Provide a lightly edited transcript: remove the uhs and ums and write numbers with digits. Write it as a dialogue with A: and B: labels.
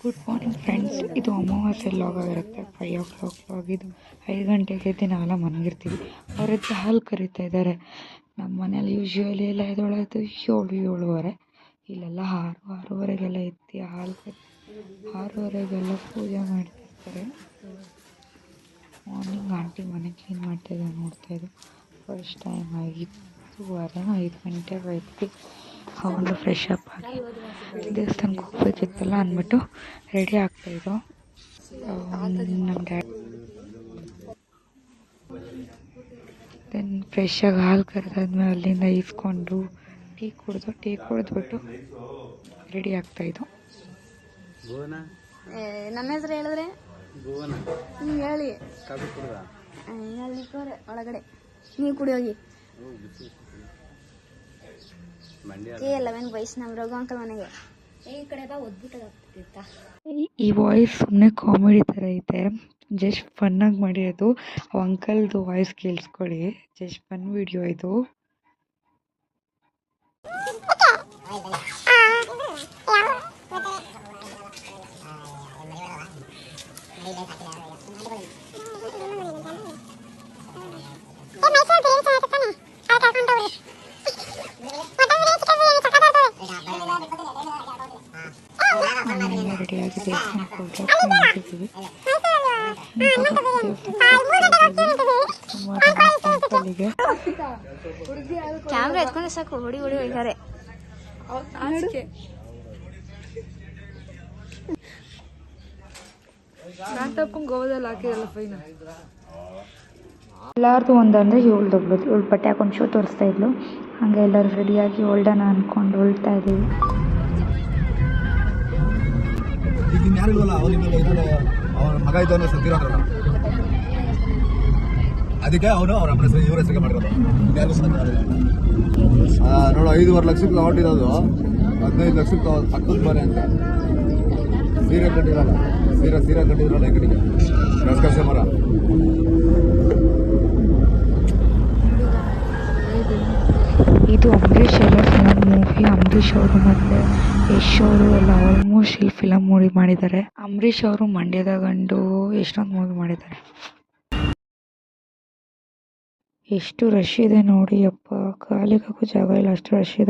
A: Good morning friends. ಇದು ಅಮಾವಾಸ್ಯೆ log ಆಗಿರುತ್ತೆ. 5 o'clock ಲಾಗ್. ಇದು 5 ಗಂಟೆಗೆ ಎದ್ದು ನಾವೆಲ್ಲ ಮನಗಿರ್ತೀವಿ. ಅವರೆದ್ದು ಹಾಲು ಕರಿತಾ ಇದ್ದಾರೆ. ನಮ್ಮ ಮನೇಲಿ ಯೂಶ್ವಲಿ ಎಲ್ಲ ಎದ್ದೊಳೋದು 7-7:30. ಇಲ್ಲೆಲ್ಲ 6-6:30ಗೆಲ್ಲ ಎತ್ತಿ ಹಾಲು 6:30ಗೆಲ್ಲ ಪೂಜೆ ಮಾಡ್ತಿರ್ತಾರೆ. ಮಾರ್ನಿಂಗ್ ಆಂಟಿ ಮನೆ ಕ್ಲೀನ್ ಮಾಡ್ತಾಯಿದ್ದಾರೆ, ನೋಡ್ತಾಯಿದ್ದು. ಫಸ್ಟ್ ಟೈಮ್ 5 ಗಂಟೆಗೆ ಎದ್ದು ಅವನು ಫ್ರೆಶ್ ಅಪ್ ಆಗಿ ದೇವಸ್ಥಾನಕ್ಕೆ ಹೋಗ್ಬೇಕಿತ್ತಲ್ಲ ಅಂದ್ಬಿಟ್ಟು ರೆಡಿ ಆಗ್ತಾಯಿದ್ದೋ. ನಮ್ಮ ಡ್ಯಾಡಿ ದೆನ್ ಫ್ರೆಶಾಗಿ ಹಾಲು ಕರೆದಾದ್ಮೇಲೆ ಅಲ್ಲಿಂದ ಈಸ್ಕೊಂಡು ಟೀ ಕುಡಿದ್ಬಿಟ್ಟು ರೆಡಿ ಆಗ್ತಾಯಿದ್ದೋ.
B: ನಮ್ಮ ಹೆಸರು ಹೇಳಿದ್ರೆ ಹೇಳಿ ಒಳಗಡೆ ನೀವು ಕುಡಿ ಹೋಗಿ. ವೈಷ್ಣವ್ ರಘು ಅಂಕಲ್ ಮನೆಗೆ ಈ ಕಡೆ ಬಾ ಒದ್ಬಿಟ್ಟಾಗ್ತಿತ್ತ.
A: ಈ ವಾಯ್ಸ್ ಸುಮ್ಮನೆ ಕಾಮಿಡಿ ಥರ ಐತೆ, ಜಸ್ಟ್ ಫನ್ನಾಗಿ ಮಾಡಿರೋದು. ಅಂಕಲ್ದು ವಾಯ್ಸ್ ಕೇಳಿಸ್ಕೊಳ್ಳಿ, ಜಸ್ಟ್ ಫನ್ ವಿಡಿಯೋ ಇದು. ರೆಡಿಯಾಗಿ ದೇವಸ್ಥಾನಕ್ಕೆ ಹೋಗ್ತೀವಿ.
B: ಕ್ಯಾಮ್ರಾ ಎತ್ಕೊಂಡ್ರೆ ಸಾಕು, ಹೊಡಿ ಹೋಗ್ತಾರೆ.
A: ಗೋವಾದಲ್ಲಿ ಹಾಕಿರಲ್ಲ ಫೈನ್. ಎಲ್ಲಾರ್ದು ಒಂದಂದ್ರೆ ಇವಳು ಬಟ್ಟೆ ಹಾಕೊಂಡು ಶೋ ತೋರಿಸ್ತಾ ಇದ್ಲು. ಹಂಗೆ ಎಲ್ಲರೂ ರೆಡಿಯಾಗಿ ಹೊಲ್ಡನ ಅಂದ್ಕೊಂಡು ಹೊಲ್ತಾ ಇದ್ದೀವಿ.
C: ಮಗ ಇದ್ದವನು ಸತ್ತಿರೋದ್ರಲ್ಲ, ಅದಕ್ಕೆ ಅವನು ಅವ್ರ ಇವ್ರ ಹೆಸರಿಗೆ ಮಾಡಿರೋದು. ನೋಡು, 5.5 ಲಕ್ಷಕ್ಕೆ ಹೊಟ್ಟಿರೋದು 15 ಲಕ್ಷಕ್ಕೆ ಪಕ್ಕದ ಬರೆ ಅಂತ. ಸೀರೆ ಕಟ್ಟಿರಲ್ಲ, ಸೀರೆ ಕಟ್ಟಿದ್ರಲ್ಲ ಈ ಕಡೆಗೆ ಗಸಗಸೆ ಮರ.
A: ಇದು ಅಂಬರೀಷ್ ಎಲ್ಲ ಫಿಲಮ್ ಮೂವಿ. ಅಂಬರೀಷ್ ಅವರು ಮತ್ತು ಯಶ್ ಅವರು ಎಲ್ಲ ಆಲ್ಮೋಸ್ಟ್ ಇಲ್ಲಿ ಫಿಲಮ್ ಮೂವಿ ಮಾಡಿದ್ದಾರೆ. ಅಂಬರೀಷ್ ಅವರು ಮಂಡ್ಯದ ಗಂಡು ಎಷ್ಟೊಂದು ಮೂವಿ ಮಾಡಿದ್ದಾರೆ. ಎಷ್ಟು ರಶ್ ಇದೆ ನೋಡಿ, ಅಪ್ಪ ಕಾಲಿಗಾಗೂ ಜಾಗ ಇಲ್ಲ, ಅಷ್ಟು ರಶ್ ಇದೆ.